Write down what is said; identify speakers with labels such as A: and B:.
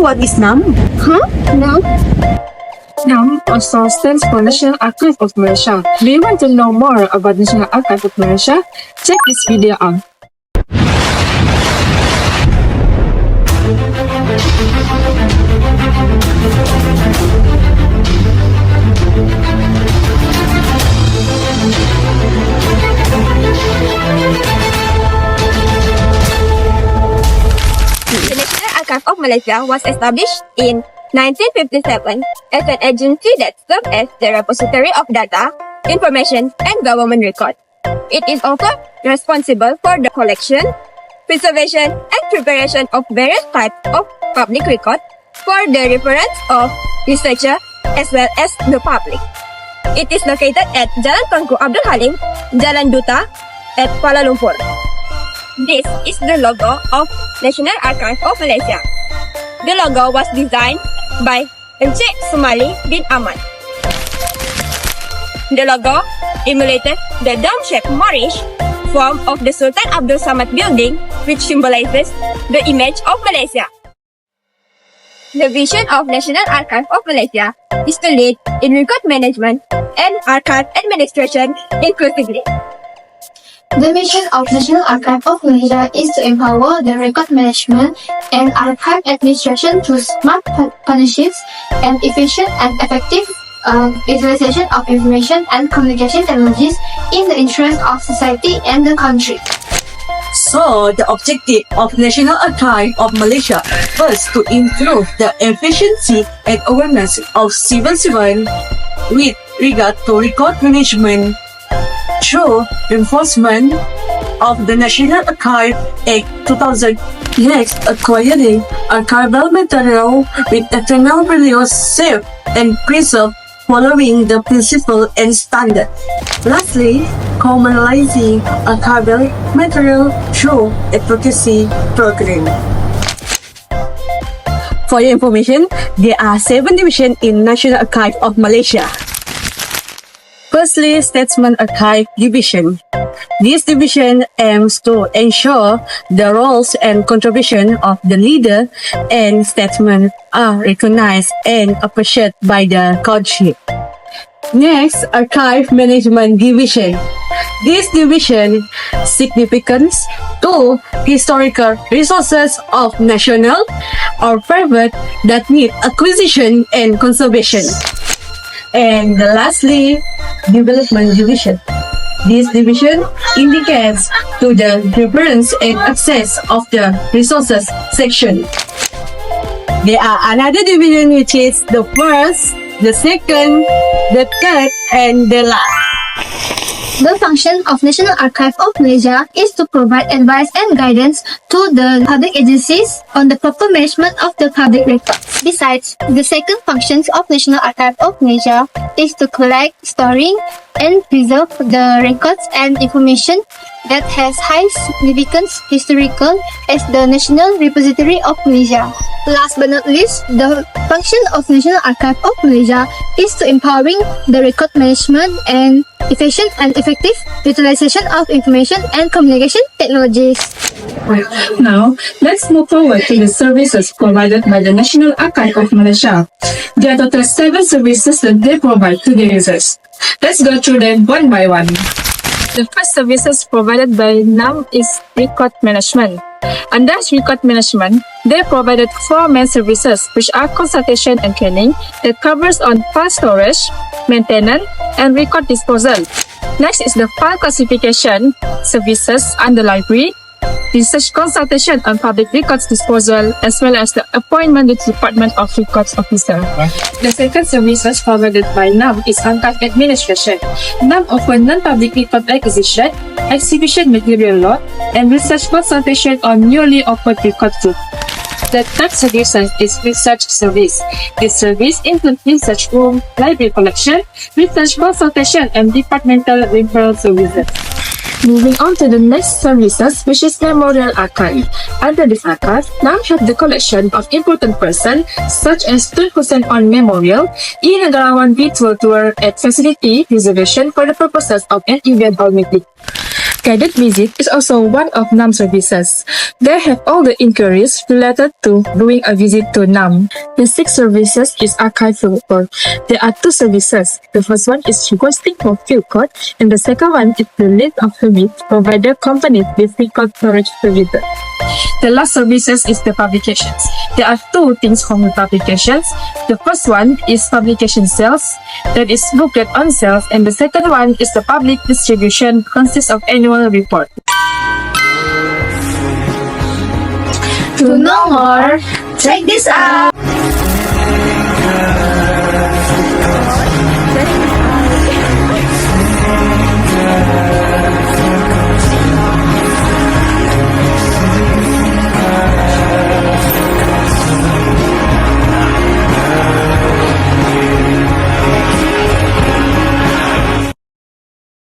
A: what is NAM?
B: Huh? No.
C: NAM also stands for National Archives of Malaysia. Do you want to know more about National Archives of Malaysia? Check this video out.
B: The National Archives of Malaysia was established in 1957 as an agency that served as the repository of data, information, and government records. It is also responsible for the collection, preservation, and preparation of various types of public records for the reference of researchers as well as the public. It is located at Jalan Tunku Abdul Halim, Jalan Duta at Kuala Lumpur. This is the logo of National Archives of Malaysia. The logo was designed by Encik Sumali bin Ahmad. The logo emulated the dome-shaped Moorish form of the Sultan Abdul Samad building, which symbolizes the image of Malaysia. The vision of National Archives of Malaysia is to lead in record management and archive administration inclusively.
D: The mission of National Archives of Malaysia is to empower the record management and archive administration through smart partnerships and efficient and effective utilization of information and communication technologies in the interest of society and the country.
A: So, the objective of National Archives of Malaysia was to improve the efficiency and awareness of civil servants with regard to record management through enforcement of the National Archives Act 2000. Next, acquiring archival material with eternal value saved and preserved following the principle and standard. Lastly, commonizing archival material through advocacy program. For your information, there are 7 divisions in National Archives of Malaysia. Firstly, Statesman Archive Division. This division aims to ensure the roles and contribution of the leader and statesmen are recognized and appreciated by the country. Next, Archive Management Division. This division significance to historical resources of national or private that need acquisition and conservation. And lastly, Development Division. This division indicates to the reference and access of the resources section. There are another division which is the first, the second, the third, and the last.
D: The function of National Archives of Malaysia is to provide advice and guidance to the public agencies on the proper management of the public records. Besides, the second functions of National Archives of Malaysia is to collect, storing, and preserve the records and information that has high significance historical as the National Repository of Malaysia. Last but not least, the function of National Archives of Malaysia is to empowering the record management and efficient and effective utilization of information and communication technologies.
C: Now, let's move forward to the services provided by the National Archives of Malaysia. There are total 7 services that they provide to the users. Let's go through them one by one. The first services provided by NAM is record management. Under record management, they provided 4 main services, which are consultation and training that covers on file storage, maintenance, and record disposal. Next is the file classification services under library, research consultation on public records disposal, as well as the appointment with Department of Records Officer. The second services provided by NAM is archive administration. NAM offers non-public record acquisition, exhibition material law, and research consultation on newly opened record group. The third service is research service. This service includes research room, library collection, research consultation, and departmental referral services. Moving on to the next services, which is Memorial Archive. Under this archive, NAM has the collection of important persons such as Tun Hussein on Memorial, E-Negarawan virtual tour at facility reservation for the purposes of an event or meeting. Guided visit is also one of NAM services. They have all the inquiries related to doing a visit to NAM. The sixth services is archival work. There are two services. The first one is requesting for field code, and the second one is the list of permits provided companies with record storage services. The last services is the publications. There are two things from the publications. The first one is publication sales, that is booklet on sales, and the second one is the public distribution, consists of annual report.
D: To know more, check this out!